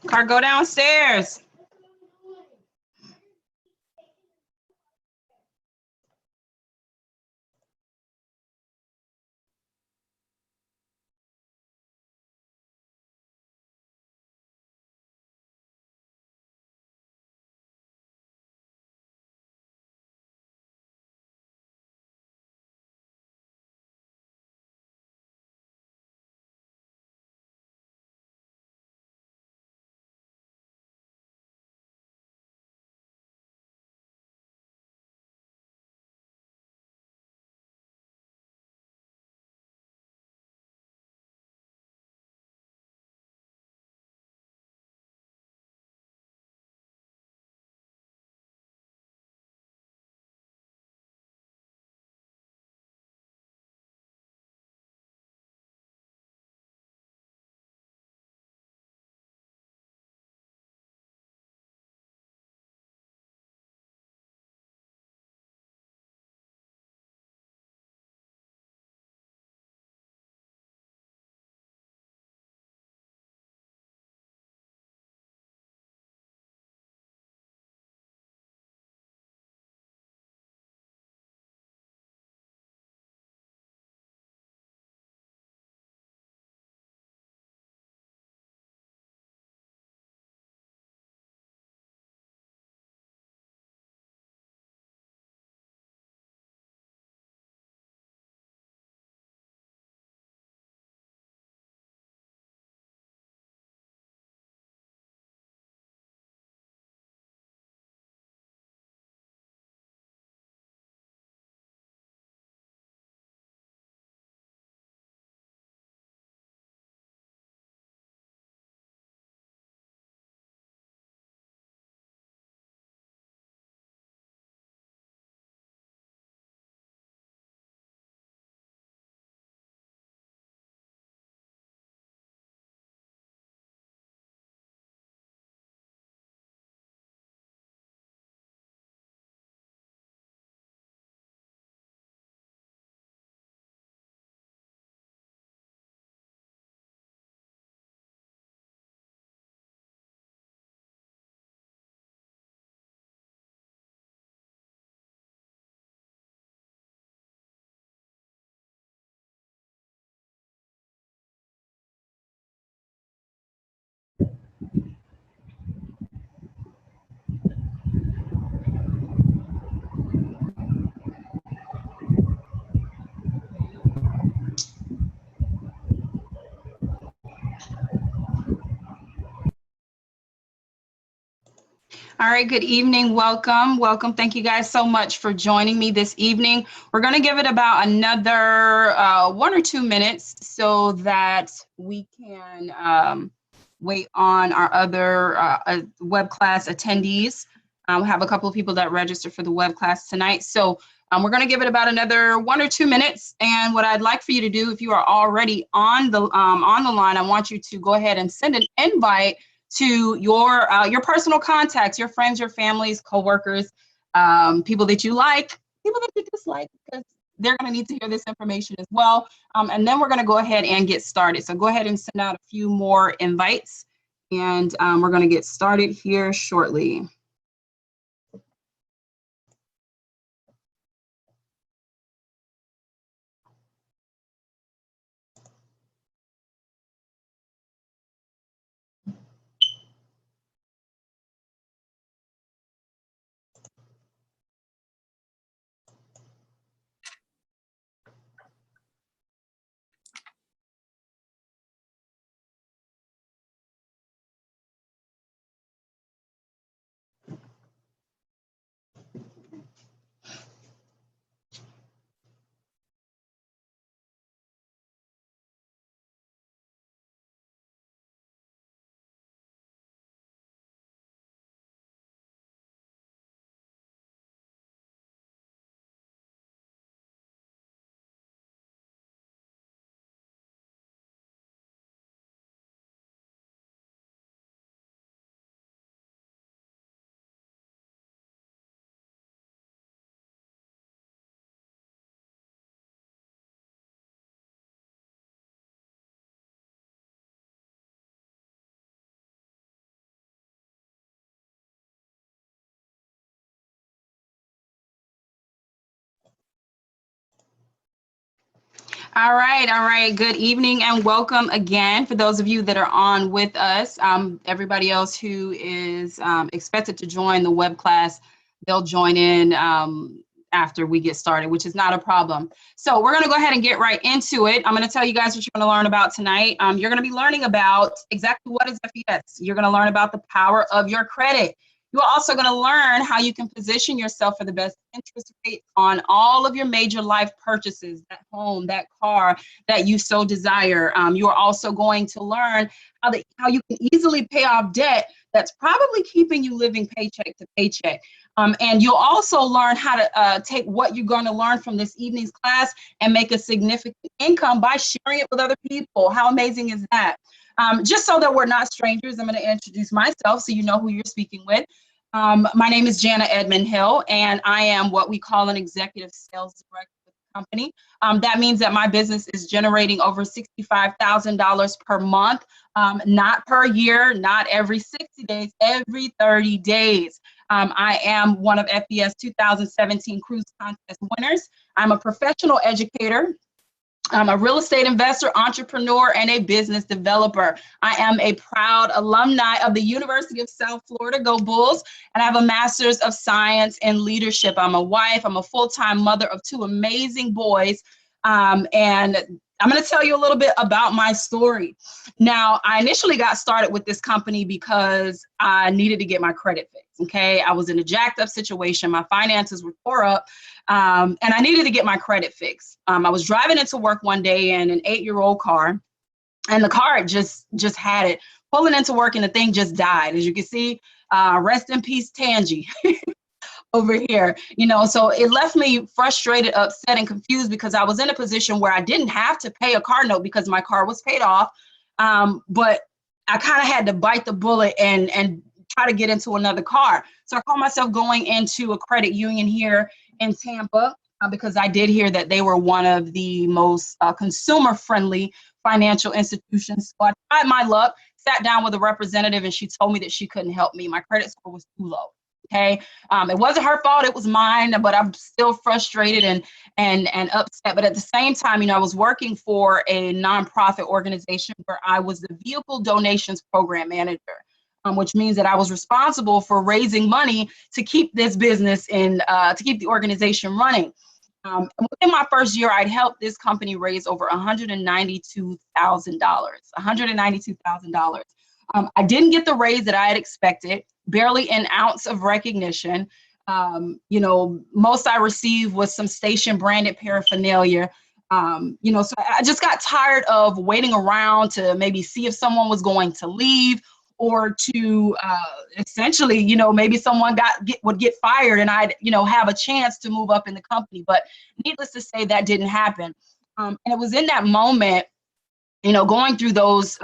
Car, go downstairs. All right, good evening. Welcome. Welcome. Thank you guys so much for joining me this evening. We're going to give it about another 1 or 2 minutes so that we can wait on our other web class attendees. We have a couple of people that registered for the web class tonight. So we're going to give it about another 1 or 2 minutes. And what I'd like for you to do, if you are already on the line, I want you to go ahead and send an invite to your personal contacts, your friends, your families, coworkers, people that you like, people that you dislike, because they're going to need to hear this information as well. And then we're going to go ahead and get started. So go ahead and send out a few more invites, and we're going to get started here shortly. All right, all right. Good evening and welcome again for those of you that are on with us. Everybody else who is expected to join the web class, they'll join in after we get started, which is not a problem. So we're going to go ahead and get right into it. I'm going to tell you guys what you're going to learn about tonight. You're going to be learning about exactly what is FES. You're going to learn about the power of your credit. You're also going to learn how you can position yourself for the best interest rate on all of your major life purchases, that home, that car that you so desire. You're also going to learn how you can easily pay off debt that's probably keeping you living paycheck to paycheck. And you'll also learn how to take what you're going to learn from this evening's class and make a significant income by sharing it with other people. How amazing is that? Just so that we're not strangers, I'm going to introduce myself so you know who you're speaking with. My name is Jana Edmond Hill, and I am what we call an executive sales director with the company. That means that my business is generating over $65,000 per month, not per year, not every 60 days, every 30 days. I am one of FES 2017 Cruise Contest winners. I'm a professional educator. I'm a real estate investor, entrepreneur, and a business developer. I am a proud alumni of the University of South Florida, Go Bulls, and I have a master's of science in leadership. I'm a wife, I'm a full-time mother of two amazing boys, and I'm going to tell you a little bit about my story. Now, I initially got started with this company because I needed to get my credit fixed, okay? I was in a jacked up situation. My finances were tore up, and I needed to get my credit fixed. I was driving into work one day in an 8-year-old car, and the car just had it. Pulling into work, and the thing just died. As you can see, rest in peace, Tangy. Over here, so it left me frustrated, upset, and confused because I was in a position where I didn't have to pay a car note because my car was paid off. But I kind of had to bite the bullet and try to get into another car. So I called myself going into a credit union here in Tampa because I did hear that they were one of the most consumer-friendly financial institutions. So I tried my luck, sat down with a representative, and she told me that she couldn't help me. My credit score was too low. Okay, it wasn't her fault, it was mine, but I'm still frustrated and upset. But at the same time, I was working for a nonprofit organization where I was the vehicle donations program manager, which means that I was responsible for raising money to keep this business and to keep the organization running. And within my first year, I'd helped this company raise over $192,000. $192,000. I didn't get the raise that I had expected, barely an ounce of recognition. Most I received was some station branded paraphernalia. So I just got tired of waiting around to maybe see if someone was going to leave or to essentially, maybe someone would get fired and I'd, have a chance to move up in the company. But needless to say, that didn't happen. And it was in that moment, going through those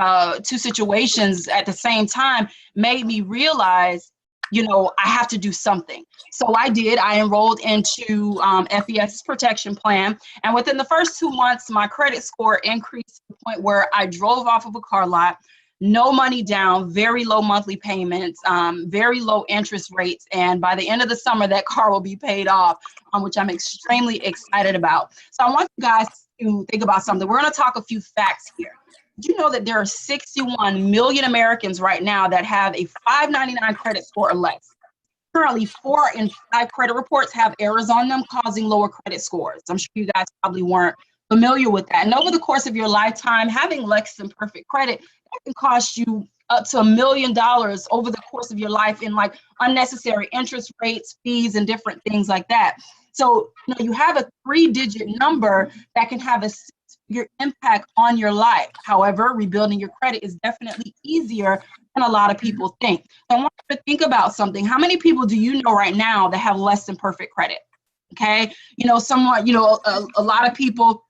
two situations at the same time made me realize, I have to do something. So I did. I enrolled into FES protection plan. And within the first 2 months, my credit score increased to the point where I drove off of a car lot, no money down, very low monthly payments, very low interest rates. And by the end of the summer, that car will be paid off, which I'm extremely excited about. So I want you guys to think about something. We're going to talk a few facts here. Did you know that there are 61 million Americans right now that have a 599 credit score or less? Currently, 4 in 5 credit reports have errors on them, causing lower credit scores. I'm sure you guys probably weren't familiar with that. And over the course of your lifetime, having less than perfect credit, that can cost you up to $1 million over the course of your life in like unnecessary interest rates, fees, and different things like that. So, you have a 3-digit number that can have a your impact on your life. However, rebuilding your credit is definitely easier than a lot of people think. So I want you to think about something. How many people do you know right now that have less than perfect credit? Okay, somewhat, a lot of people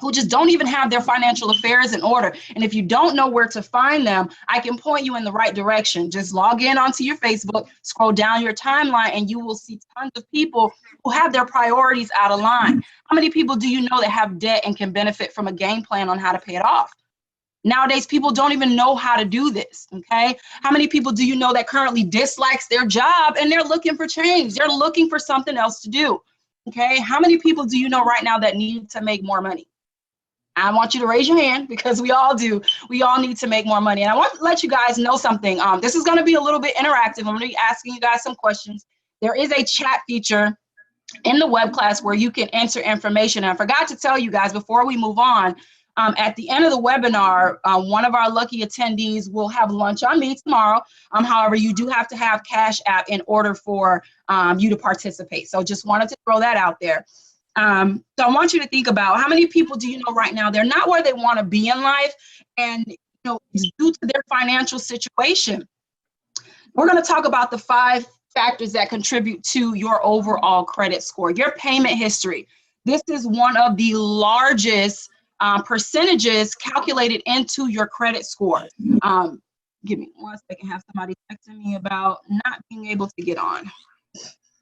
who just don't even have their financial affairs in order. And if you don't know where to find them, I can point you in the right direction. Just log in onto your Facebook, scroll down your timeline, and you will see tons of people who have their priorities out of line. How many people do you know that have debt and can benefit from a game plan on how to pay it off? Nowadays, people don't even know how to do this, okay? How many people do you know that currently dislikes their job and they're looking for change? They're looking for something else to do, okay? How many people do you know right now that need to make more money? I want you to raise your hand because we all do. We all need to make more money. And I want to let you guys know something. This is going to be a little bit interactive. I'm going to be asking you guys some questions. There is a chat feature in the web class where you can enter information. And I forgot to tell you guys before we move on, at the end of the webinar, one of our lucky attendees will have lunch on me tomorrow. However, you do have to have Cash App in order for you to participate. So just wanted to throw that out there. So I want you to think about how many people do you know right now, they're not where they want to be in life, and it's due to their financial situation. We're going to talk about the 5 factors that contribute to your overall credit score. Your payment history. This is one of the largest percentages calculated into your credit score. Give me 1 second, have somebody texting me about not being able to get on.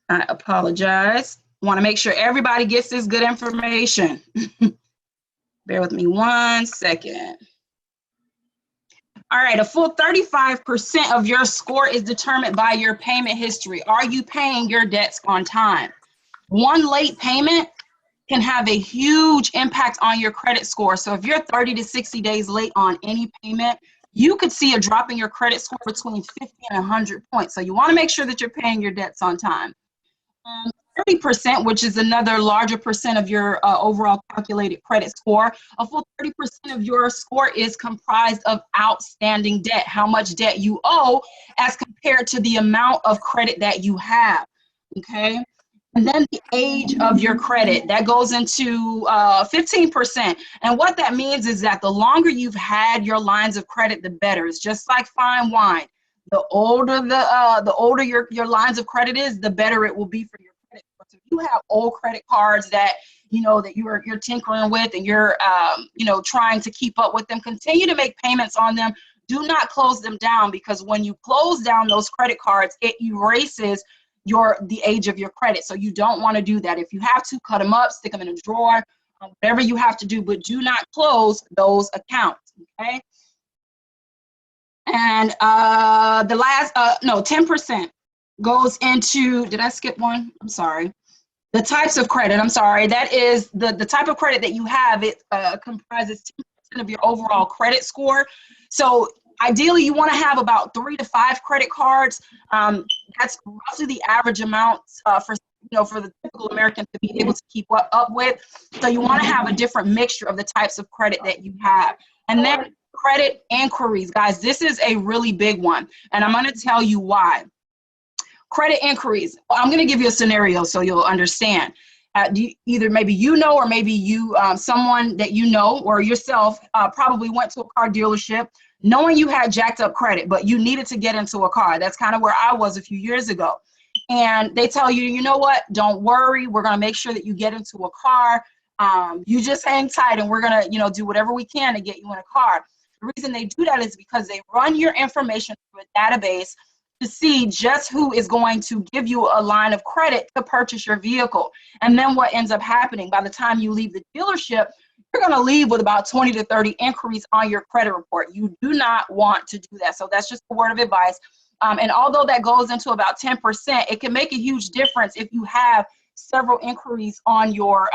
I apologize. Want to make sure everybody gets this good information. Bear with me 1 second. All right, a full 35% of your score is determined by your payment history. Are you paying your debts on time? One late payment can have a huge impact on your credit score. So if you're 30 to 60 days late on any payment, you could see a drop in your credit score between 50 and 100 points. So you want to make sure that you're paying your debts on time. 30%, which is another larger percent of your overall calculated credit score, a full 30% of your score is comprised of outstanding debt, how much debt you owe as compared to the amount of credit that you have, okay? And then the age of your credit, that goes into 15%. And what that means is that the longer you've had your lines of credit, the better. It's just like fine wine. The older your lines of credit is, the better it will be for your credit. So if you have old credit cards that that you're tinkering with and you're trying to keep up with them, continue to make payments on them. Do not close them down, because when you close down those credit cards, it erases the age of your credit. So you don't want to do that. If you have to, cut them up, stick them in a drawer, whatever you have to do, but do not close those accounts, okay? And the last, 10% goes into, did I skip one? I'm sorry. The types of credit, I'm sorry. That is the type of credit that you have. It comprises 10% of your overall credit score. So ideally, you want to have about 3 to 5 credit cards. That's roughly the average amount for the typical American to be able to keep up with. So you want to have a different mixture of the types of credit that you have. And then credit inquiries, guys, this is a really big one, and I'm going to tell you why. Credit inquiries. I'm going to give you a scenario so you'll understand. Either maybe or maybe someone that or yourself probably went to a car dealership knowing you had jacked up credit, but you needed to get into a car. That's kind of where I was a few years ago. And they tell you, you know what, don't worry, we're going to make sure that you get into a car. You just hang tight and we're going to, do whatever we can to get you in a car. The reason they do that is because they run your information through a database to see just who is going to give you a line of credit to purchase your vehicle. And then what ends up happening, by the time you leave the dealership, you're going to leave with about 20 to 30 inquiries on your credit report. You do not want to do that. So that's just a word of advice. And although that goes into about 10%, it can make a huge difference if you have several inquiries on your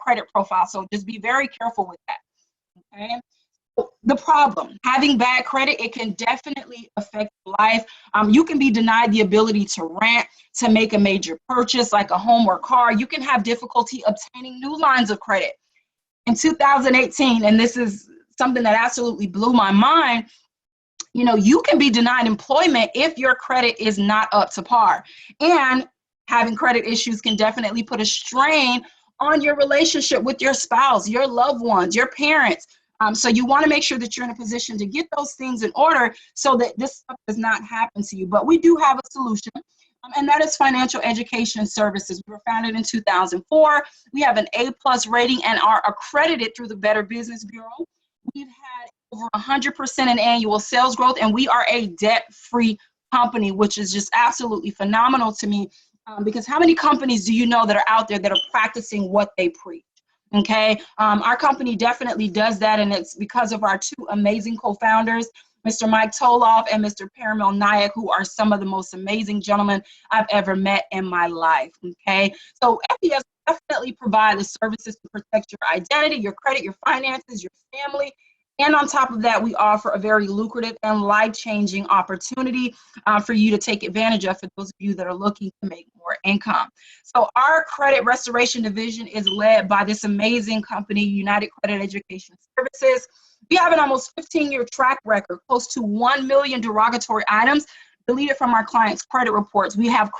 credit profile. So just be very careful with that. Okay. The problem, having bad credit, it can definitely affect life. You can be denied the ability to rent, to make a major purchase like a home or car. You can have difficulty obtaining new lines of credit. In 2018, and this is something that absolutely blew my mind, you can be denied employment if your credit is not up to par. And having credit issues can definitely put a strain on your relationship with your spouse, your loved ones, your parents. So you want to make sure that you're in a position to get those things in order so that this stuff does not happen to you. But we do have a solution, and that is Financial Education Services. We were founded in 2004. We have an A+ rating and are accredited through the Better Business Bureau. We've had over 100% in annual sales growth, and we are a debt-free company, which is just absolutely phenomenal to me, because how many companies do you know that are out there that are practicing what they preach? Okay, our company definitely does that, and it's because of our 2 amazing co-founders, Mr. Mike Toloff and Mr. Paramil Nayak, who are some of the most amazing gentlemen I've ever met in my life. Okay, so FBS definitely provide the services to protect your identity, your credit, your finances, your family. And on top of that, we offer a very lucrative and life-changing opportunity for you to take advantage of for those of you that are looking to make more income. So our credit restoration division is led by this amazing company, United Credit Education Services. We have an almost 15-year track record, close to 1 million derogatory items deleted from our clients' credit reports. We have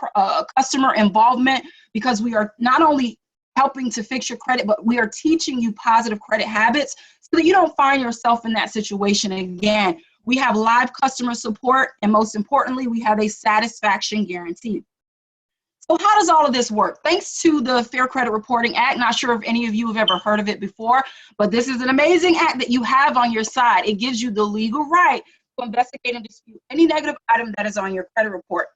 customer involvement because we are not only helping to fix your credit, but we are teaching you positive credit habits so that you don't find yourself in that situation again. We have live customer support, and most importantly, we have a satisfaction guarantee. So how does all of this work? Thanks to the Fair Credit Reporting Act, not sure if any of you have ever heard of it before, but this is an amazing act that you have on your side. It gives you the legal right to investigate and dispute any negative item that is on your credit report.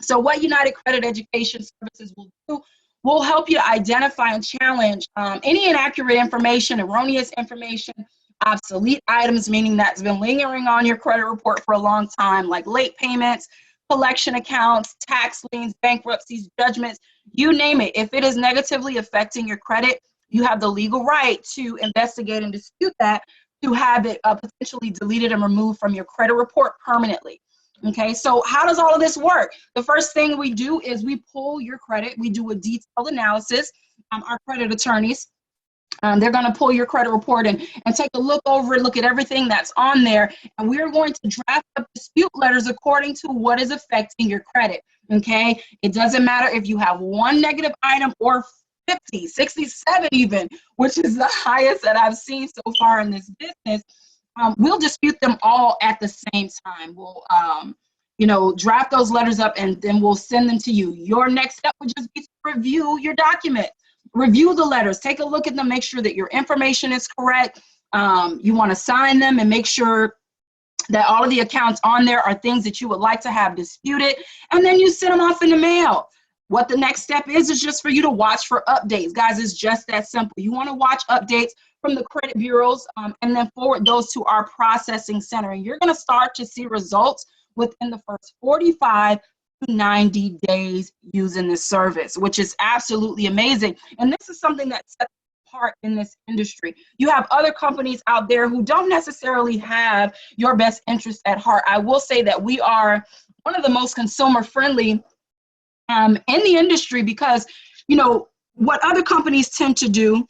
So what United Credit Education Services will do, we'll help you to identify and challenge any inaccurate information, erroneous information, obsolete items, meaning that's been lingering on your credit report for a long time, like late payments, collection accounts, tax liens, bankruptcies, judgments, you name it. If it is negatively affecting your credit, you have the legal right to investigate and dispute that, to have it potentially deleted and removed from your credit report permanently. Okay, so how does all of this work? The first thing we do is we pull your credit. We do a detailed analysis. Our credit attorneys, they're going to pull your credit report and take a look over it, look at everything that's on there, and we're going to draft up dispute letters according to what is affecting your credit. Okay, it doesn't matter if you have one negative item or 50, 67 even, which is the highest that I've seen so far in this business. We'll dispute them all at the same time. We'll, draft those letters up and then we'll send them to you. Your next step would just be to review your document. Review the letters, take a look at them, make sure that your information is correct. You want to sign them and make sure that all of the accounts on there are things that you would like to have disputed, and then you send them off in the mail. What the next step is just for you to watch for updates. Guys, it's just that simple. You want to watch updates from the credit bureaus and then forward those to our processing center. And you're going to start to see results within the first 45 to 90 days using this service, which is absolutely amazing. And this is something that sets apart in this industry. You have other companies out there who don't necessarily have your best interest at heart. I will say that we are one of the most consumer friendly in the industry, because what other companies tend to do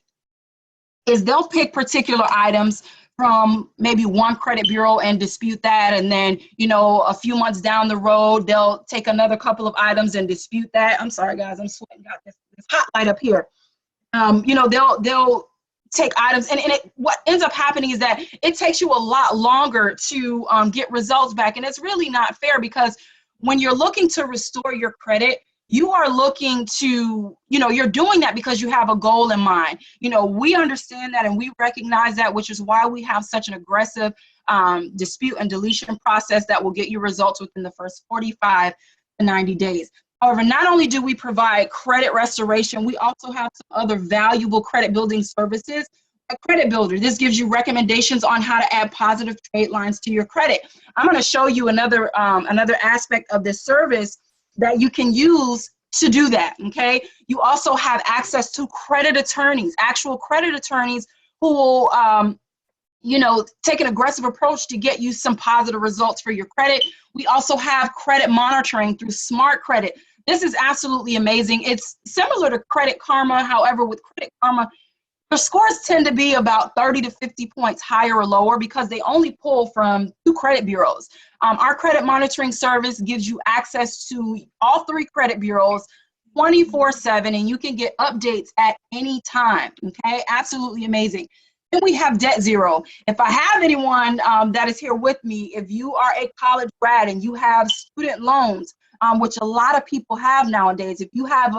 is they'll pick particular items from maybe one credit bureau and dispute that, and then a few months down the road they'll take another couple of items and dispute that. I'm sorry guys, I'm sweating, got this hot light up here. They'll take items, and what ends up happening is that it takes you a lot longer to get results back, and it's really not fair, because when you're looking to restore your credit, you are looking to, you're doing that because you have a goal in mind. We understand that and we recognize that, which is why we have such an aggressive dispute and deletion process that will get you results within the first 45 to 90 days. However, not only do we provide credit restoration, we also have some other valuable credit building services. A credit builder, this gives you recommendations on how to add positive trade lines to your credit. I'm going to show you another aspect of this service that you can use to do that, okay? You also have access to credit attorneys, actual credit attorneys who will, take an aggressive approach to get you some positive results for your credit. We also have credit monitoring through Smart Credit. This is absolutely amazing. It's similar to Credit Karma. However, with Credit Karma, the scores tend to be about 30 to 50 points higher or lower because they only pull from 2 credit bureaus. Our credit monitoring service gives you access to all 3 credit bureaus 24/7, and you can get updates at any time, okay? Absolutely amazing. Then we have Debt Zero. If I have anyone that is here with me, if you are a college grad and you have student loans, which a lot of people have nowadays, if you have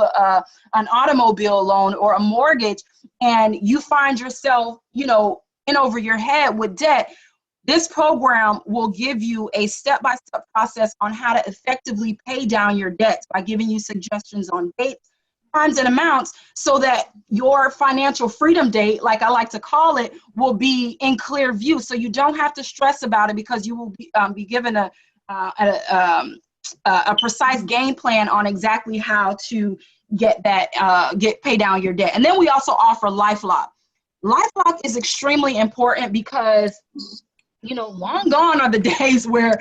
an automobile loan or a mortgage and you find yourself, in over your head with debt, this program will give you a step-by-step process on how to effectively pay down your debts by giving you suggestions on dates, times, and amounts, so that your financial freedom date, like I like to call it, will be in clear view. So you don't have to stress about it, because you will be given a precise game plan on exactly how to pay down your debt. And then we also offer LifeLock. LifeLock is extremely important because, long gone are the days where,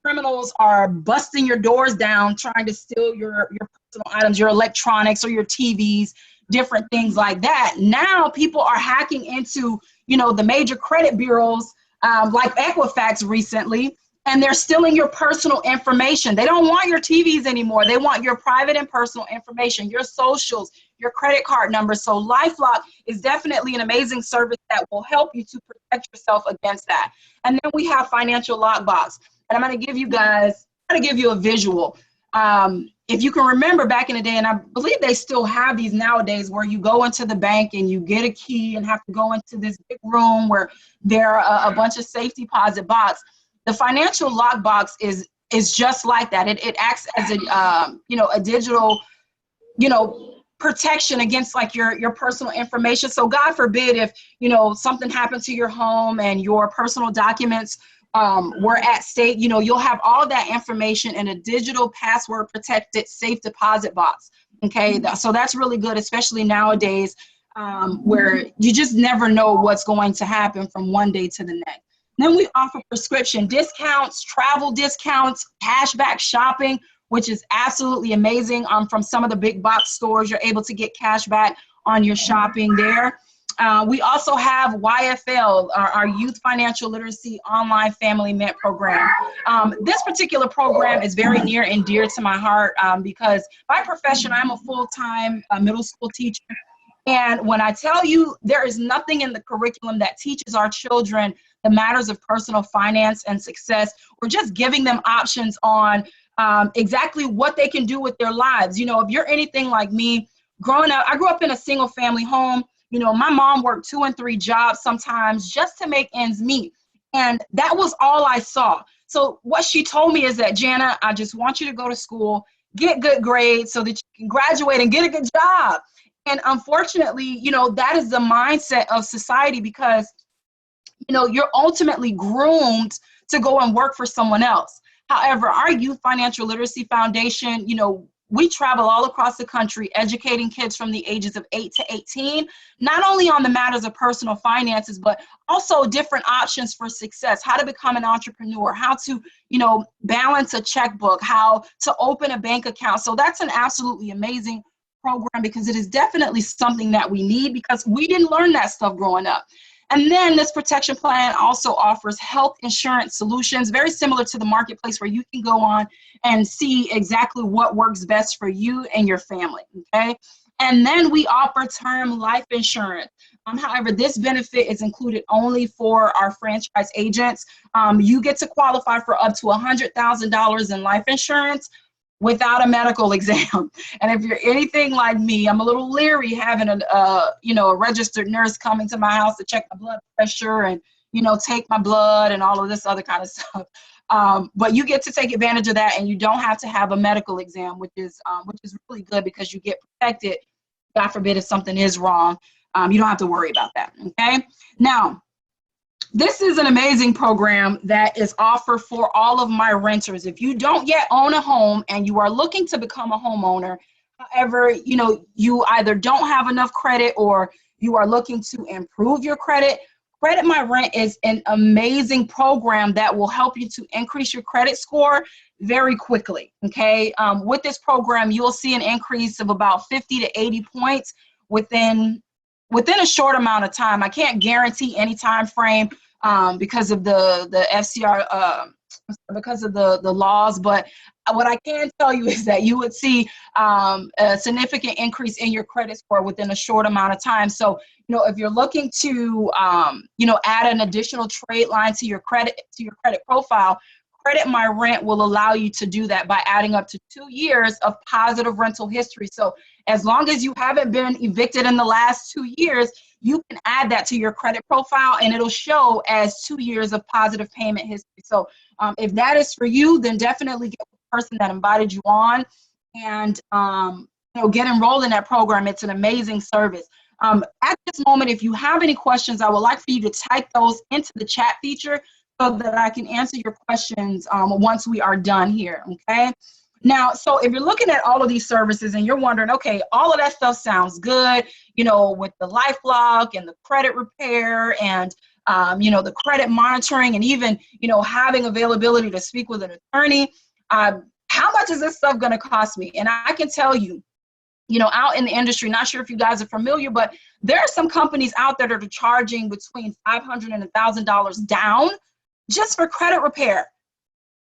criminals are busting your doors down, trying to steal your personal items, your electronics or your TVs, different things like that. Now people are hacking into, the major credit bureaus, like Equifax recently, and they're stealing your personal information. They don't want your TVs anymore. They want your private and personal information, your socials, your credit card numbers. So LifeLock is definitely an amazing service that will help you to protect yourself against that. And then we have Financial Lockbox. And I'm going to give you a visual. If you can remember back in the day, and I believe they still have these nowadays, where you go into the bank and you get a key and have to go into this big room where there are a bunch of safe deposit box. The Financial Lockbox is just like that. It acts as a digital, protection against like your personal information. So God forbid if, something happened to your home and your personal documents were at stake, you'll have all that information in a digital password protected safe deposit box. Okay. So that's really good, especially nowadays, where you just never know what's going to happen from one day to the next. Then we offer prescription discounts, travel discounts, cashback shopping, which is absolutely amazing. From some of the big box stores, you're able to get cash back on your shopping there. We also have YFL, our Youth Financial Literacy Online Family Mint program. This particular program is very near and dear to my heart because by profession, I'm a full-time middle school teacher. And when I tell you there is nothing in the curriculum that teaches our children the matters of personal finance and success, we're just giving them options on exactly what they can do with their lives. If you're anything like me, growing up, I grew up in a single family home. My mom worked 2 and 3 jobs sometimes just to make ends meet. And that was all I saw. So what she told me is that, Jana, I just want you to go to school, get good grades so that you can graduate and get a good job. And unfortunately, that is the mindset of society because, you're ultimately groomed to go and work for someone else. However, our Youth Financial Literacy Foundation, we travel all across the country educating kids from the ages of 8 to 18, not only on the matters of personal finances, but also different options for success, how to become an entrepreneur, how to, balance a checkbook, how to open a bank account. So that's an absolutely amazing program because it is definitely something that we need because we didn't learn that stuff growing up. And then this protection plan also offers health insurance solutions, very similar to the marketplace where you can go on and see exactly what works best for you and your family, okay? And then we offer term life insurance. However, this benefit is included only for our franchise agents. You get to qualify for up to $100,000 in life insurance without a medical exam. And if you're anything like me, I'm a little leery having a registered nurse coming to my house to check my blood pressure and, take my blood and all of this other kind of stuff. But you get to take advantage of that and you don't have to have a medical exam, which is really good because you get protected. God forbid if something is wrong, you don't have to worry about that, okay? Now, this is an amazing program that is offered for all of my renters. If you don't yet own a home and you are looking to become a homeowner, however, you either don't have enough credit or you are looking to improve your credit, Credit My Rent is an amazing program that will help you to increase your credit score very quickly, okay? With this program, you'll see an increase of about 50 to 80 points within a short amount of time. I can't guarantee any time frame because of the FCR, because of the laws, but what I can tell you is that you would see a significant increase in your credit score within a short amount of time. So, if you're looking to, add an additional trade line to your credit profile, Credit My Rent will allow you to do that by adding up to 2 years of positive rental history. So as long as you haven't been evicted in the last 2 years, you can add that to your credit profile and it'll show as 2 years of positive payment history. So if that is for you, then definitely get the person that invited you on and get enrolled in that program. It's an amazing service. At this moment, if you have any questions, I would like for you to type those into the chat feature so that I can answer your questions once we are done here, okay? Now, so if you're looking at all of these services and you're wondering, okay, all of that stuff sounds good, you know, with the LifeLock and the credit repair and, you know, the credit monitoring and even, you know, having availability to speak with an attorney, how much is this stuff going to cost me? And I can tell you, you know, out in the industry, not sure if you guys are familiar, but there are some companies out there that are charging between $500 and $1,000 down just for credit repair,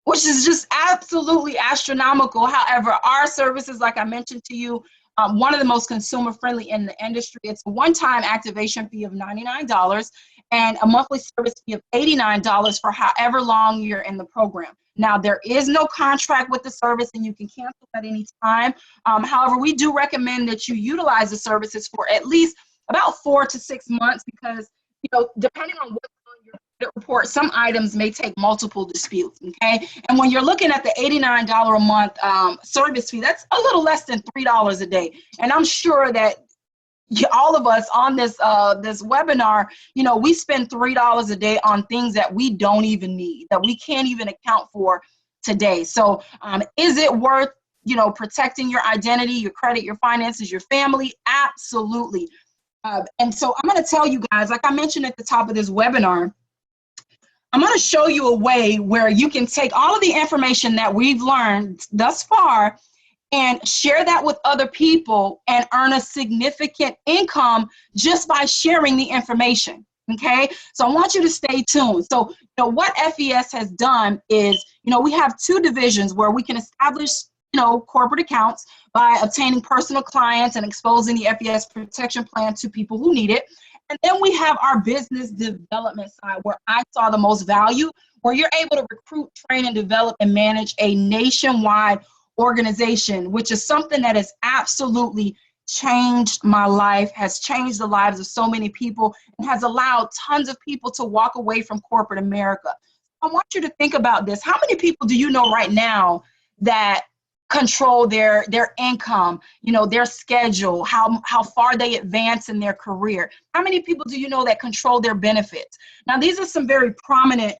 which is just absolutely astronomical. However, our services, like I mentioned to you, one of the most consumer friendly in the industry. It's a one-time activation fee of $99 and a monthly service fee of $89 for however long you're in the program. Now, there is no contract with the service and you can cancel at any time. However, we do recommend that you utilize the services for at least about 4 to 6 months because, you know, depending on what's on your credit report, some items may take multiple disputes, okay? And when you're looking at the $89 a month service fee, that's a little less than $3 a day. And I'm sure that all of us on this this webinar, you know, we spend $3 a day on things that we don't even need, that we can't even account for today. So is it worth, you know, protecting your identity, your credit, your finances, your family? Absolutely. And so I'm going to tell you guys, like I mentioned at the top of this webinar, I'm going to show you a way where you can take all of the information that we've learned thus far and share that with other people and earn a significant income just by sharing the information, okay? So I want you to stay tuned. So, you know, what FES has done is, you know, we have 2 divisions where we can establish, you know, corporate accounts by obtaining personal clients and exposing the FES protection plan to people who need it. And then we have our business development side where I saw the most value, where you're able to recruit, train, and develop and manage a nationwide organization, which is something that has absolutely changed my life, has changed the lives of so many people, and has allowed tons of people to walk away from corporate America. I want you to think about this. How many people do you know right now that control their income, you know, their schedule, how far they advance in their career? How many people do you know that control their benefits? Now, these are some very prominent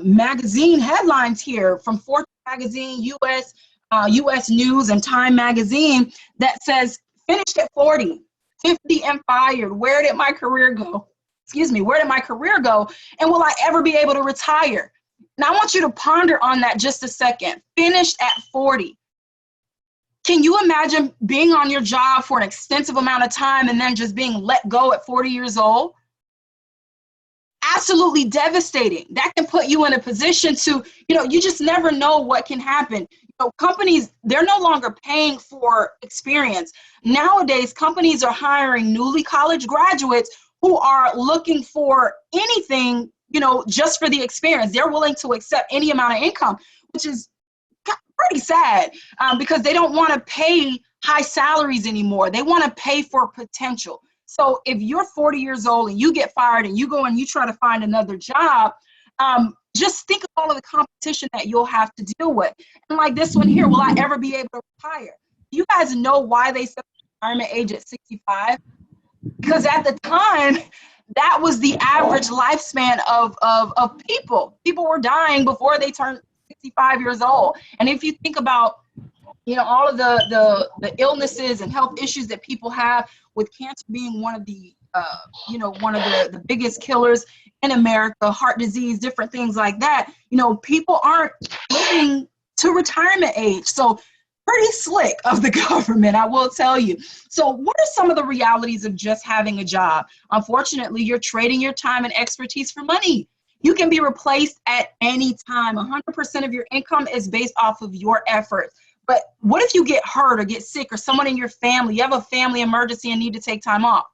magazine headlines here from Fortune Magazine, US News, and Time Magazine that says, finished at 40, 50 and fired. Where did my career go? Excuse me, where did my career go? And will I ever be able to retire? Now, I want you to ponder on that just a second. Finished at 40. Can you imagine being on your job for an extensive amount of time and then just being let go at 40 years old? Absolutely devastating. That can put you in a position to, you know, you just never know what can happen. You know, companies, they're no longer paying for experience. Nowadays, companies are hiring newly college graduates who are looking for anything, you know, just for the experience. They're willing to accept any amount of income, which is pretty sad because they don't want to pay high salaries anymore. They want to pay for potential. So if you're 40 years old and you get fired and you go and you try to find another job, just think of all of the competition that you'll have to deal with. And like this one here, will I ever be able to retire? You guys know why they set the retirement age at 65? Because at the time, that was the average lifespan of people. People were dying before they turned 65 years old. And if you think about, you know, all of the illnesses and health issues that people have, with cancer being one of the, you know, one of the biggest killers in America, heart disease, different things like that, you know, people aren't living to retirement age. So pretty slick of the government, I will tell you. So what are some of the realities of just having a job? Unfortunately, you're trading your time and expertise for money. You can be replaced at any time. 100% of your income is based off of your effort. But what if you get hurt or get sick or someone in your family, you have a family emergency and need to take time off?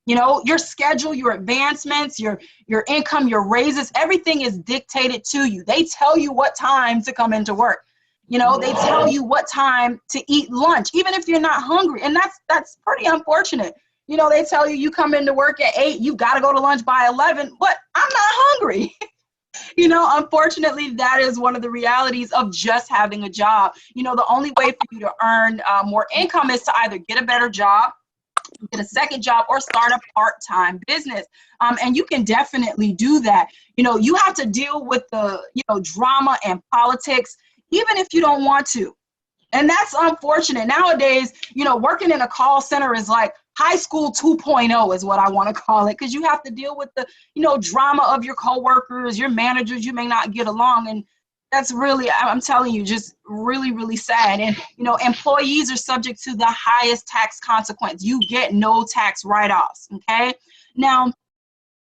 You know, your schedule, your advancements, your income, your raises, everything is dictated to you. They tell you what time to come into work. You know, they tell you what time to eat lunch, even if you're not hungry. And that's pretty unfortunate. You know, they tell you you come into work at 8, you got to go to lunch by 11, but I'm not hungry. You know, unfortunately, that is one of the realities of just having a job. You know, the only way for you to earn more income is to either get a better job, get a second job, or start a part-time business. And you can definitely do that. You know, you have to deal with the, you know, drama and politics, even if you don't want to. And that's unfortunate. Nowadays, you know, working in a call center is like high school 2.0 is what I want to call it, because you have to deal with the, you know, drama of your coworkers, your managers, you may not get along. And that's really, I'm telling you, just really, really sad. And, you know, employees are subject to the highest tax consequence. You get no tax write-offs, okay? Now,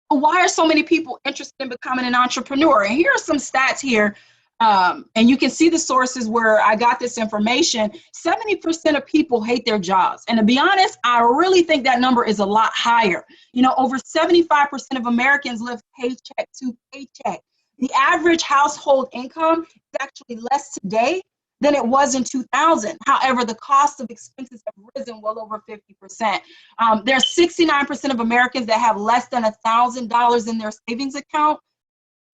why are so many people interested in becoming an entrepreneur? And here are some stats here. And you can see the sources where I got this information. 70% of people hate their jobs. And to be honest, I really think that number is a lot higher. You know, over 75% of Americans live paycheck to paycheck. The average household income is actually less today than it was in 2000. However, the cost of expenses have risen well over 50%. There's 69% of Americans that have less than $1,000 in their savings account.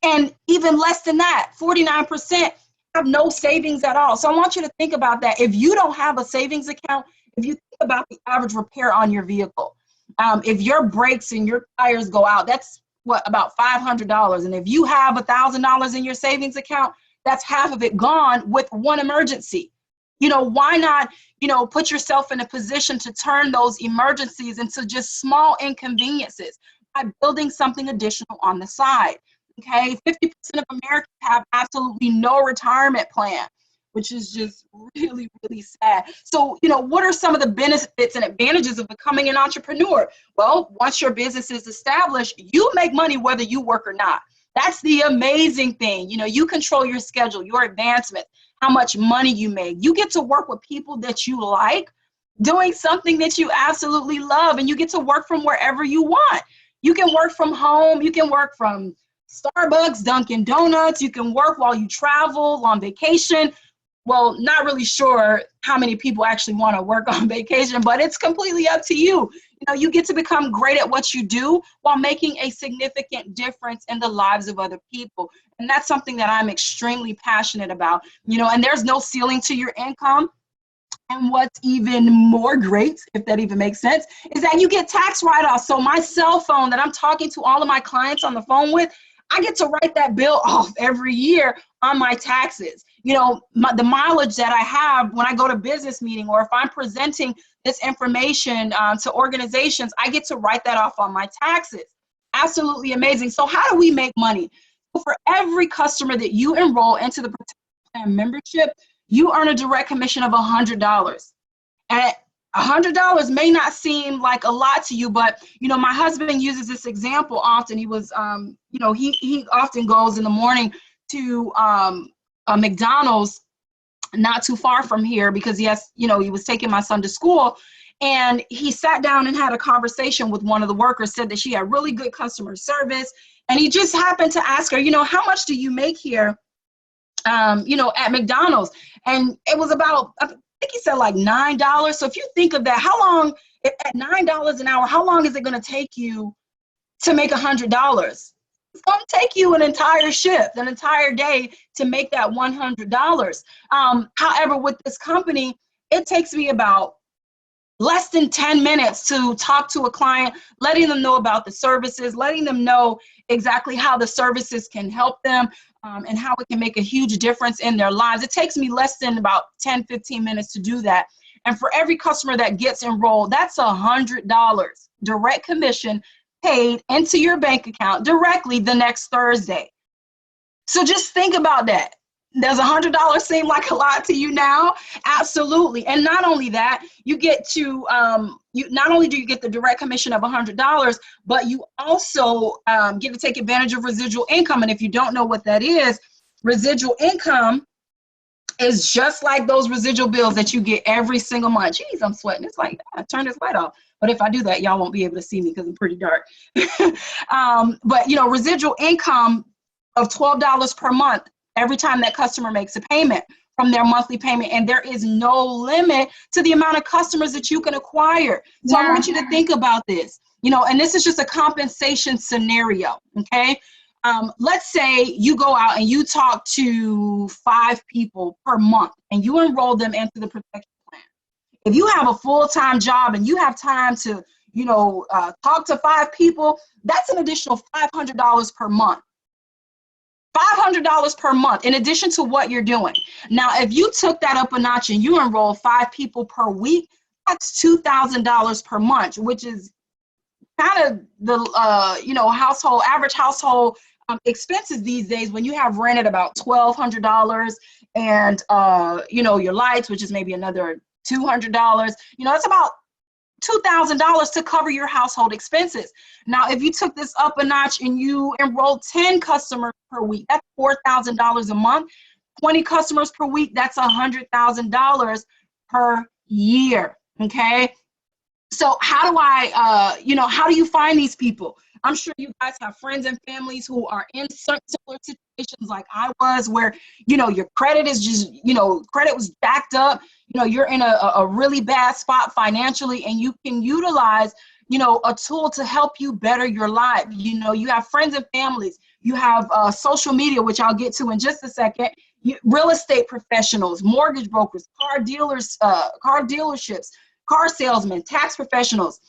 And even less than that, 49% have no savings at all. So I want you to think about that. If you don't have a savings account, if you think about the average repair on your vehicle, if your brakes and your tires go out, that's what, about $500. And if you have $1,000 in your savings account, that's half of it gone with one emergency. You know, why not, you know, put yourself in a position to turn those emergencies into just small inconveniences by building something additional on the side. Okay, 50% of Americans have absolutely no retirement plan, which is just really, really sad. So, you know, what are some of the benefits and advantages of becoming an entrepreneur? Well, once your business is established, you make money whether you work or not. That's the amazing thing. You know, you control your schedule, your advancement, how much money you make. You get to work with people that you like, doing something that you absolutely love, and you get to work from wherever you want. You can work from home, you can work from Starbucks, Dunkin' Donuts, you can work while you travel, on vacation. Well, not really sure how many people actually want to work on vacation, but it's completely up to you. You know, you get to become great at what you do while making a significant difference in the lives of other people. And that's something that I'm extremely passionate about. You know, and there's no ceiling to your income. And what's even more great, if that even makes sense, is that you get tax write-offs. So my cell phone that I'm talking to all of my clients on the phone with, I get to write that bill off every year on my taxes. You know, the mileage that I have when I go to business meeting, or if I'm presenting this information to organizations, I get to write that off on my taxes. Absolutely amazing. So how do we make money? For every customer that you enroll into the Protection Plan membership, you earn a direct commission of $100. And $100 may not seem like a lot to you, but, you know, my husband uses this example often. He was, you know, he often goes in the morning to a McDonald's not too far from here because he has, you know, he was taking my son to school, and he sat down and had a conversation with one of the workers, said that she had really good customer service. And he just happened to ask her, you know, how much do you make here, you know, at McDonald's? And it was about, I think he said like $9. So if you think of that, how long, at $9 an hour, how long is it going to take you to make $100? It's going to take you an entire shift, an entire day to make that $100. However, with this company, it takes me about less than 10 minutes to talk to a client, letting them know about the services, letting them know exactly how the services can help them, and how it can make a huge difference in their lives. It takes me less than about 10, 15 minutes to do that. And for every customer that gets enrolled, that's $100 direct commission paid into your bank account directly the next Thursday. So just think about that. Does $100 seem like a lot to you now? Absolutely. And not only that, you get to, not only do you get the direct commission of $100, but you also get to take advantage of residual income. And if you don't know what that is, residual income is just like those residual bills that you get every single month. Jeez, I'm sweating. It's like, I turned this light off. But if I do that, y'all won't be able to see me because I'm pretty dark. But, you know, residual income of $12 per month every time that customer makes a payment from their monthly payment. And there is no limit to the amount of customers that you can acquire. So I want you to think about this, you know, and this is just a compensation scenario, okay? Let's say you go out and you talk to 5 people per month and you enroll them into the protection plan. If you have a full-time job and you have time to, you know, talk to 5 people, that's an additional $500 per month. $200 per month in addition to what you're doing. Now, if you took that up a notch and you enroll 5 people per week, that's $2,000 per month, which is kind of the average household expenses these days, when you have rent at about $1,200 and your lights, which is maybe another $200. It's about $2,000 to cover your household expenses. Now, if you took this up a notch and you enrolled 10 customers per week, that's $4,000 a month. 20 customers per week, that's $100,000 per year. Okay. So how do how do you find these people? I'm sure you guys have friends and families who are in similar situations like I was, where, your credit is just, credit was backed up. You're in a really bad spot financially, and you can utilize, a tool to help you better your life. You have friends and families, you have social media, which I'll get to in just a second, real estate professionals, mortgage brokers, car dealerships, car salesmen, tax professionals.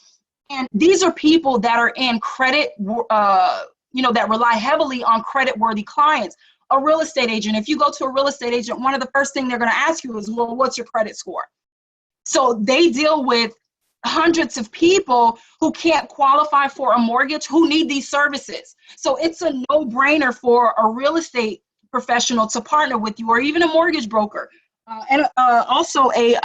And these are people that are in credit, that rely heavily on credit-worthy clients. A real estate agent, if you go to a real estate agent, one of the first things they're going to ask you is, well, what's your credit score? So they deal with hundreds of people who can't qualify for a mortgage, who need these services. So it's a no-brainer for a real estate professional to partner with you, or even a mortgage broker, and also a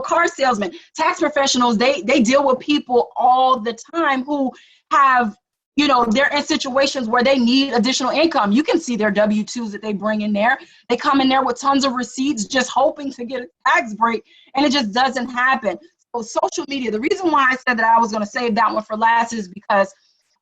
car salesman. Tax professionals, they deal with people all the time who have, they're in situations where they need additional income. You can see their W-2s that they bring in there. They come in there with tons of receipts, just hoping to get a tax break, and it just doesn't happen. So social media, the reason why I said that I was going to save that one for last is because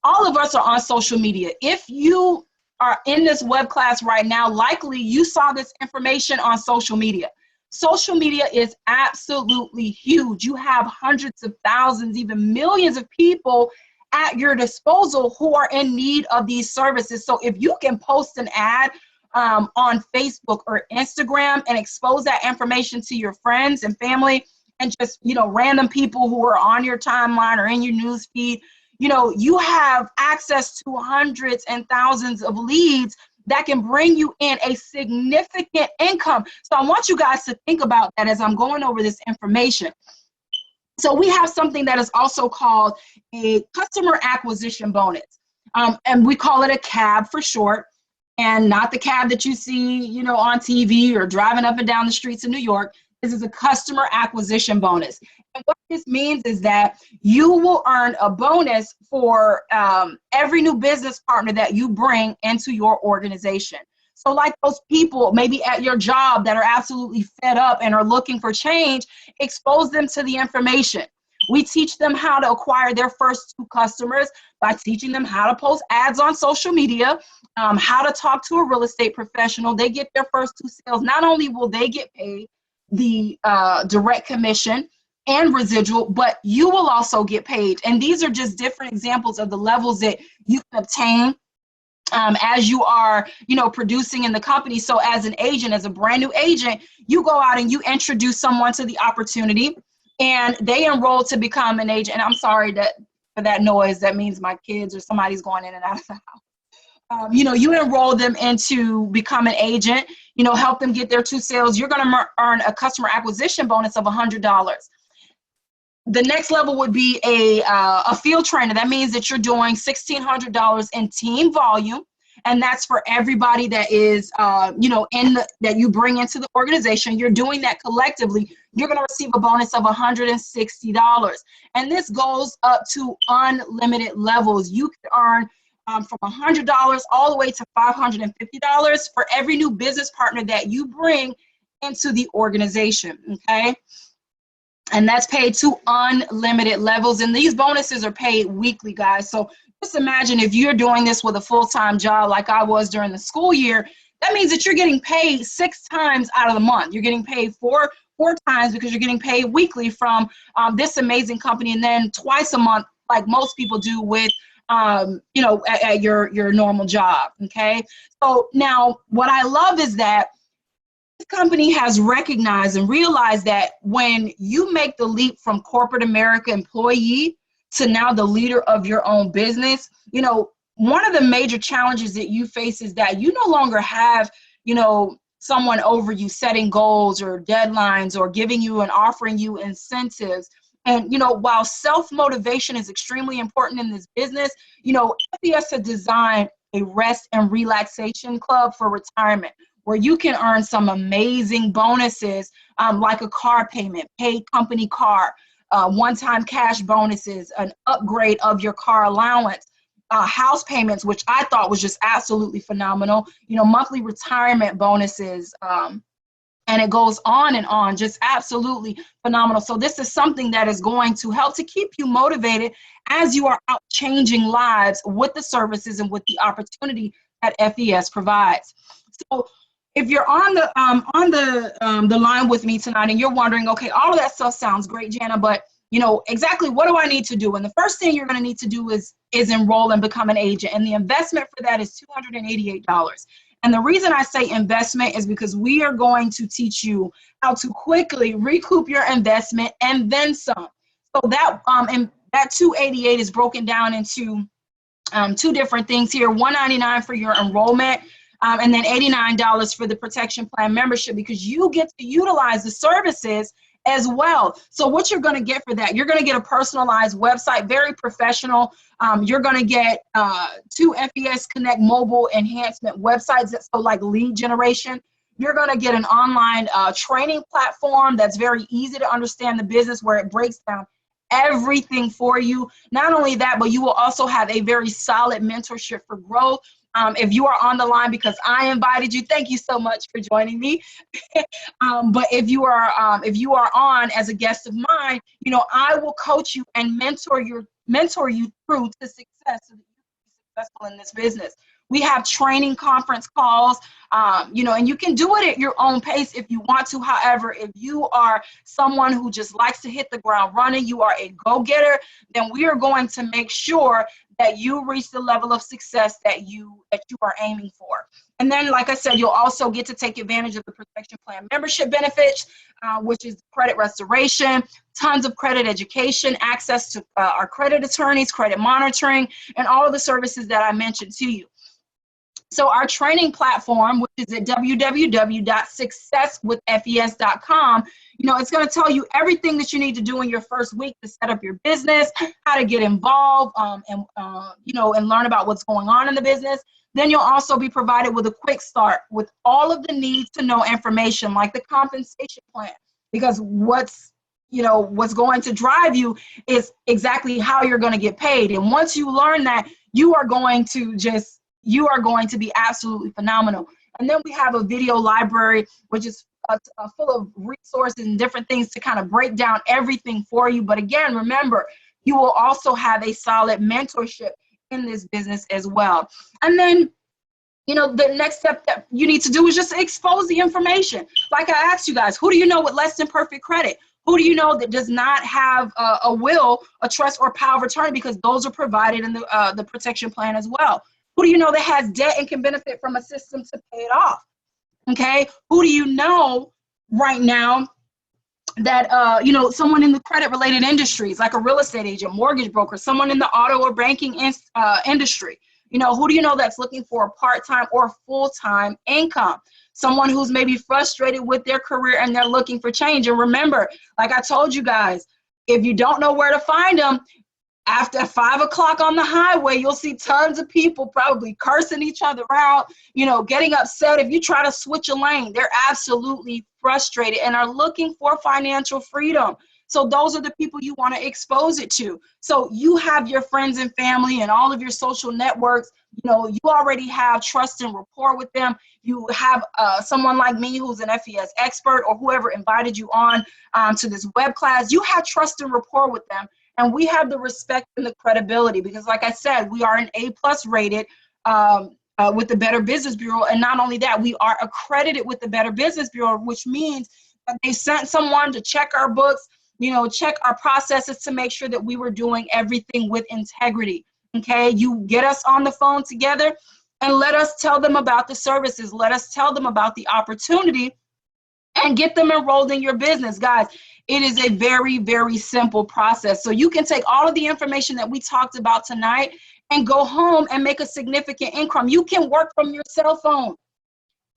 all of us are on social media. If you are in this web class right now, likely you saw this information on social media. Social media is absolutely huge. You have hundreds of thousands, even millions of people at your disposal who are in need of these services. So if you can post an ad on Facebook or Instagram and expose that information to your friends and family, and just, random people who are on your timeline or in your news feed, you have access to hundreds and thousands of leads that can bring you in a significant income. So I want you guys to think about that as I'm going over this information. So we have something that is also called a customer acquisition bonus. And we call it a CAB for short, and not the cab that you see, on TV or driving up and down the streets of New York. This is a customer acquisition bonus. And what this means is that you will earn a bonus for every new business partner that you bring into your organization. So like those people maybe at your job that are absolutely fed up and are looking for change, expose them to the information. We teach them how to acquire their first 2 customers by teaching them how to post ads on social media, how to talk to a real estate professional. They get their first 2 sales. Not only will they get paid the direct commission and residual, but you will also get paid. And these are just different examples of the levels that you can obtain as you are, producing in the company. So as an agent, as a brand new agent, you go out and you introduce someone to the opportunity, and they enroll to become an agent. And I'm sorry for that noise. That means my kids or somebody's going in and out of the house. You enroll them into become an agent, help them get their 2 sales. You're going to earn a customer acquisition bonus of $100. The next level would be a field trainer. That means that you're doing $1,600 in team volume, and that's for everybody that is, that you bring into the organization. You're doing that collectively. You're going to receive a bonus of $160, and this goes up to unlimited levels. You can earn from $100 all the way to $550 for every new business partner that you bring into the organization. Okay. And that's paid to unlimited levels. And these bonuses are paid weekly, guys. So just imagine if you're doing this with a full-time job like I was during the school year, that means that you're getting paid 6 times out of the month. You're getting paid four times because you're getting paid weekly from this amazing company, and then twice a month, like most people do with, at your normal job, okay? So now what I love is that this company has recognized and realized that when you make the leap from corporate America employee to now the leader of your own business, one of the major challenges that you face is that you no longer have, someone over you setting goals or deadlines or giving you and offering you incentives. And, while self-motivation is extremely important in this business, FES has designed a rest and relaxation club for retirement where you can earn some amazing bonuses, like a car payment, paid company car, one-time cash bonuses, an upgrade of your car allowance, house payments, which I thought was just absolutely phenomenal, monthly retirement bonuses, and it goes on and on, just absolutely phenomenal. So this is something that is going to help to keep you motivated as you are out changing lives with the services and with the opportunity that FES provides. So if you're on the line with me tonight and you're wondering, okay, all of that stuff sounds great, Jana, but exactly what do I need to do? And the first thing you're going to need to do is enroll and become an agent. And the investment for that is $288. And the reason I say investment is because we are going to teach you how to quickly recoup your investment and then some. So that and that $288 is broken down into two different things here: $199 for your enrollment, and then $89 for the protection plan membership, because you get to utilize the services as well. So what you're going to get for that, you're going to get a personalized website, very professional. You're going to get 2 FES Connect mobile enhancement websites, so like lead generation. You're going to get an online training platform that's very easy to understand the business, where it breaks down everything for you. Not only that, but you will also have a very solid mentorship for growth. If you are on the line because I invited you, thank you so much for joining me. But if you are on as a guest of mine, I will coach you and mentor you through to success so that you can be successful in this business. We have training conference calls, and you can do it at your own pace if you want to. However, if you are someone who just likes to hit the ground running, you are a go-getter, then we are going to make sure that you reach the level of success that you are aiming for. And then, like I said, you'll also get to take advantage of the protection plan membership benefits, which is credit restoration, tons of credit education, access to our credit attorneys, credit monitoring, and all of the services that I mentioned to you. So our training platform, which is at www.successwithfes.com, it's going to tell you everything that you need to do in your first week to set up your business, how to get involved, and learn about what's going on in the business. Then you'll also be provided with a quick start with all of the needs to know information, like the compensation plan, because what's going to drive you is exactly how you're going to get paid. And once you learn that, you are going to be absolutely phenomenal. And then we have a video library, which is full of resources and different things to kind of break down everything for you. But again, remember, you will also have a solid mentorship in this business as well. And then, the next step that you need to do is just expose the information. Like I asked you guys, who do you know with less than perfect credit? Who do you know that does not have a will, a trust, or power of attorney? Because those are provided in the protection plan as well. Who do you know that has debt and can benefit from a system to pay it off? Okay. Who do you know right now that, someone in the credit related industries, like a real estate agent, mortgage broker, someone in the auto or banking industry? Who do you know that's looking for a part-time or full-time income? Someone who's maybe frustrated with their career and they're looking for change. And remember, like I told you guys, if you don't know where to find them, after 5 o'clock on the highway, you'll see tons of people probably cursing each other out, getting upset if you try to switch a lane. They're absolutely frustrated and are looking for financial freedom. So those are the people you want to expose it to. So you have your friends and family and all of your social networks. You already have trust and rapport with them. You have someone like me who's an FES expert, or whoever invited you on to this web class. You have trust and rapport with them. And we have the respect and the credibility because, like I said, we are an A+ rated with the Better Business Bureau. And not only that, we are accredited with the Better Business Bureau, which means that they sent someone to check our books, check our processes to make sure that we were doing everything with integrity. Okay, you get us on the phone together and let us tell them about the services. Let us tell them about the opportunity and get them enrolled in your business. Guys, it is a very, very simple process. So you can take all of the information that we talked about tonight and go home and make a significant income. You can work from your cell phone.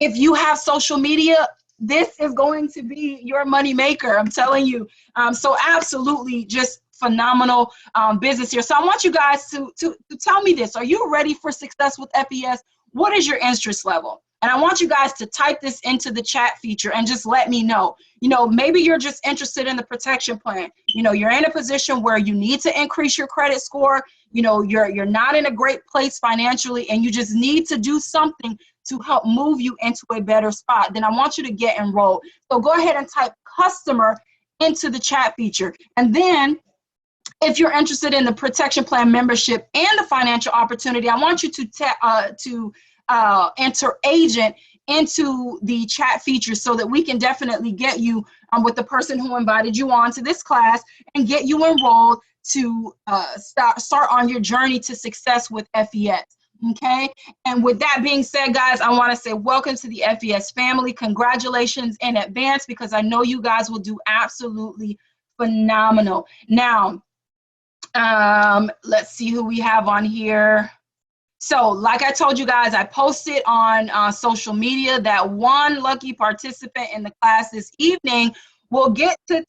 If you have social media, this is going to be your money maker. I'm telling you. So absolutely just phenomenal business here. So I want you guys to tell me this. Are you ready for success with FES? What is your interest level? And I want you guys to type this into the chat feature and just let me know. You know, maybe you're just interested in the protection plan. You know, you're in a position where you need to increase your credit score. You know, you're not in a great place financially, and you just need to do something to help move you into a better spot. Then I want you to get enrolled. So go ahead and type customer into the chat feature. And then if you're interested in the protection plan membership and the financial opportunity, I want you to enter agent into the chat feature so that we can definitely get you with the person who invited you on to this class and get you enrolled to start on your journey to success with FES. Okay, and with that being said, guys, I want to say welcome to the FES family. Congratulations in advance, because I know you guys will do absolutely phenomenal. Now, let's see who we have on here. So like I told you guys, I posted on social media that one lucky participant in the class this evening will get to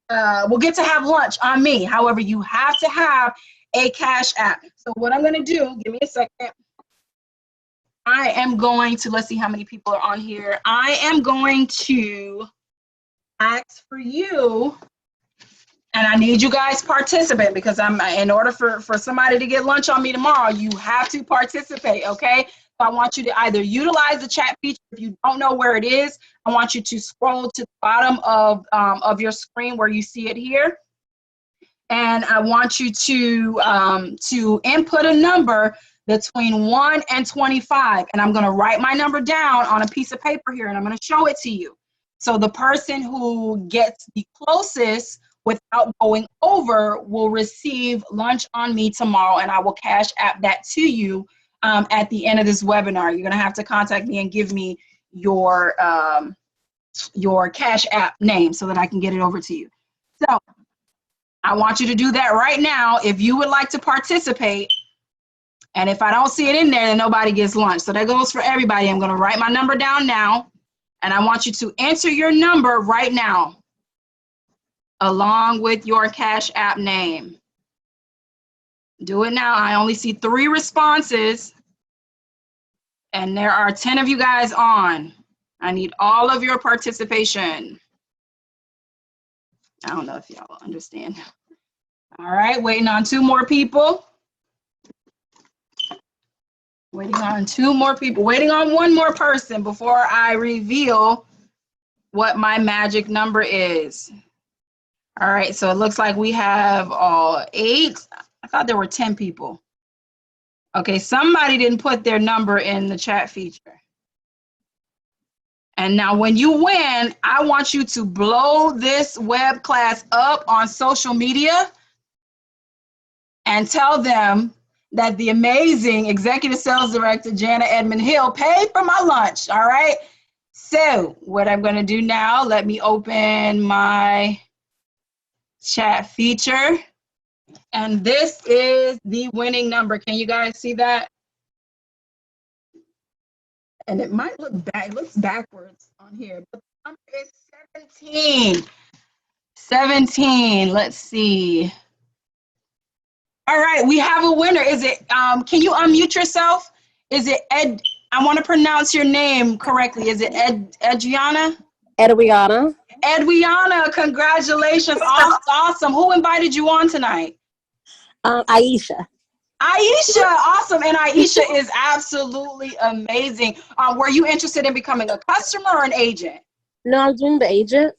have lunch on me. However, you have to have a Cash App. So what I'm going to do, give me a second. I am going to, let's see how many people are on here. I am going to ask for you, and I need you guys participate, because in order for somebody to get lunch on me tomorrow, you have to participate, okay? So I want you to either utilize the chat feature. If you don't know where it is, I want you to scroll to the bottom of your screen where you see it here. And I want you to input a number between 1 and 25. And I'm going to write my number down on a piece of paper here, and I'm going to show it to you. So the person who gets the closest without going over will receive lunch on me tomorrow, and I will Cash App that to you at the end of this webinar. You're going to have to contact me and give me your Cash App name so that I can get it over to you. So I want you to do that right now if you would like to participate. And if I don't see it in there, then nobody gets lunch. So that goes for everybody. I'm going to write my number down now, and I want you to enter your number right now along with your Cash App name. Do it now. I only see 3 responses, and there are 10 of you guys on. I need all of your participation. I don't know if y'all understand. All right, waiting on 2 more people. Waiting on 2 more people. Waiting on 1 more person before I reveal what my magic number is. All right, so it looks like we have all 8. I thought there were 10 people. Okay, somebody didn't put their number in the chat feature. And now when you win, I want you to blow this web class up on social media and tell them that the amazing Executive Sales Director, Jana Edmond Hill, paid for my lunch, all right? So what I'm gonna do now, let me open my chat feature. And this is the winning number. Can you guys see that? And it might look back, it looks backwards on here, but the number is 17. 17, let's see. All right, we have a winner. Is it, can you unmute yourself? Is it Ed? I want to pronounce your name correctly. Is it Edwiana? Edwiana. Edwiana, congratulations. Awesome. Who invited you on tonight? Aisha. Aisha, awesome. And Aisha is absolutely amazing. Were you interested in becoming a customer or an agent? No, I'm doing the agent.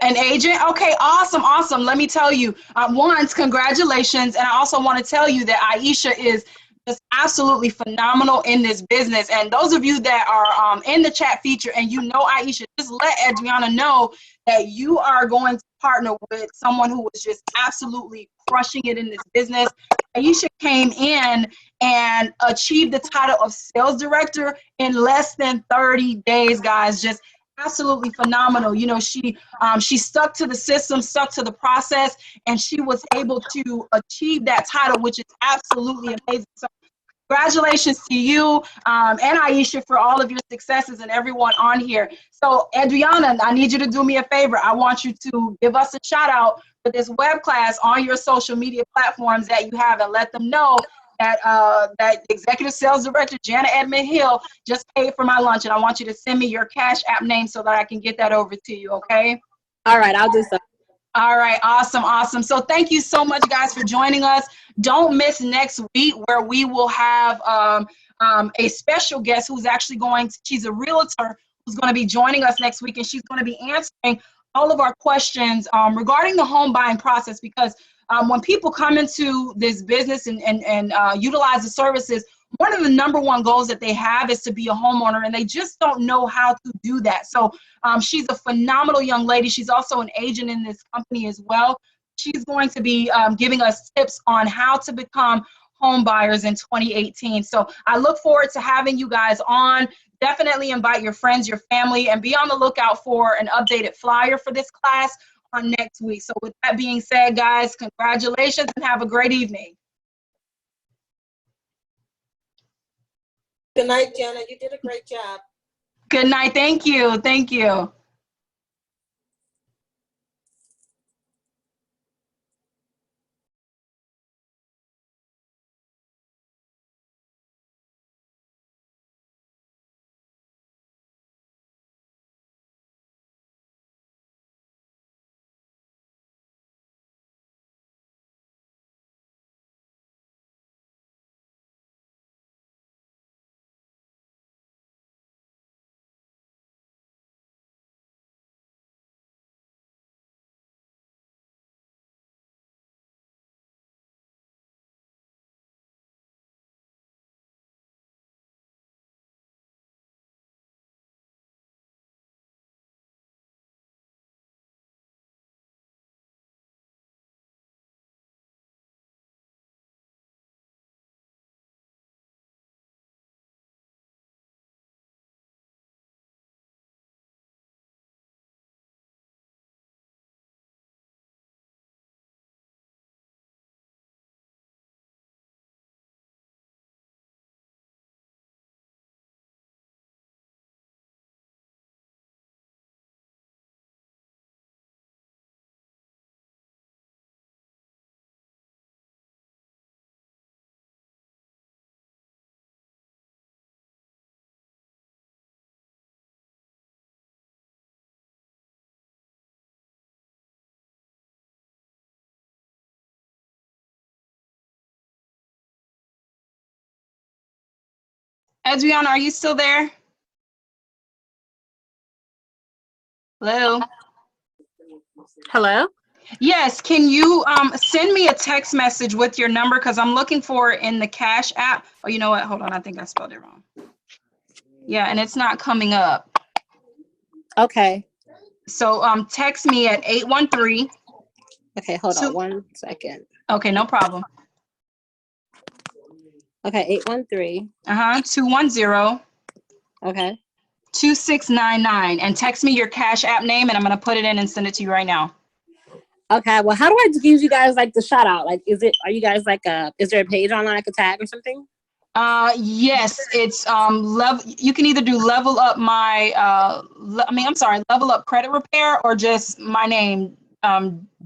An agent? Okay, awesome, awesome. Let me tell you, once, congratulations. And I also want to tell you that Aisha is just absolutely phenomenal in this business. And those of you that are in the chat feature and you know Aisha, just let Adriana know that you are going to partner with someone who is just absolutely crushing it in this business. Aisha came in and achieved the title of sales director in less than 30 days, guys. Just absolutely phenomenal. You know, she stuck to the system, stuck to the process, and she was able to achieve that title, which is absolutely amazing. So Congratulations to you and Aisha for all of your successes and everyone on here. So Adriana, I need you to do me a favor. I want you to give us a shout out for this web class on your social media platforms that you have, and let them know that that Executive Sales Director Jana Edmond Hill just paid for my lunch, and I want you to send me your Cash App name so that I can get that over to you, okay? All right, I'll do so. All right, awesome, awesome. So thank you so much, guys, for joining us. Don't miss next week where we will have a special guest who's actually she's a realtor who's going to be joining us next week, and she's going to be answering all of our questions regarding the home buying process, because when people come into this business and utilize the services, one of the number one goals that they have is to be a homeowner, and they just don't know how to do that. So she's a phenomenal young lady. She's also an agent in this company as well. She's going to be giving us tips on how to become home buyers in 2018. So I look forward to having you guys on. Definitely invite your friends, your family, and be on the lookout for an updated flyer for this class on next week. So with that being said, guys, congratulations and have a great evening. Good night, Jana. You did a great job. Good night. Thank you. Thank you. Adriana, are you still there? Hello? Hello? Yes, can you send me a text message with your number, because I'm looking for it in the Cash App. Oh, you know what? Hold on, I think I spelled it wrong. Yeah, and it's not coming up. Okay. So text me at 813. Okay, hold on 1 second. Okay, no problem. Okay, 813. 210. Okay. 2699, and text me your Cash App name, and I'm going to put it in and send it to you right now. Okay, well, how do I give you guys like the shout out? Like, are you guys like is there a page online I could tag or something? Yes, it's you can either do level up level up credit repair, or just my name,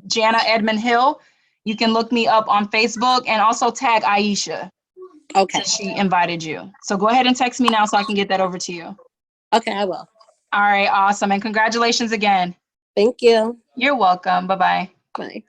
Jana Edmond Hill. You can look me up on Facebook and also tag Aisha. Okay. She invited you. So go ahead and text me now so I can get that over to you. Okay, I will. All right, awesome. And congratulations again. Thank you. You're welcome. Bye-bye. Bye.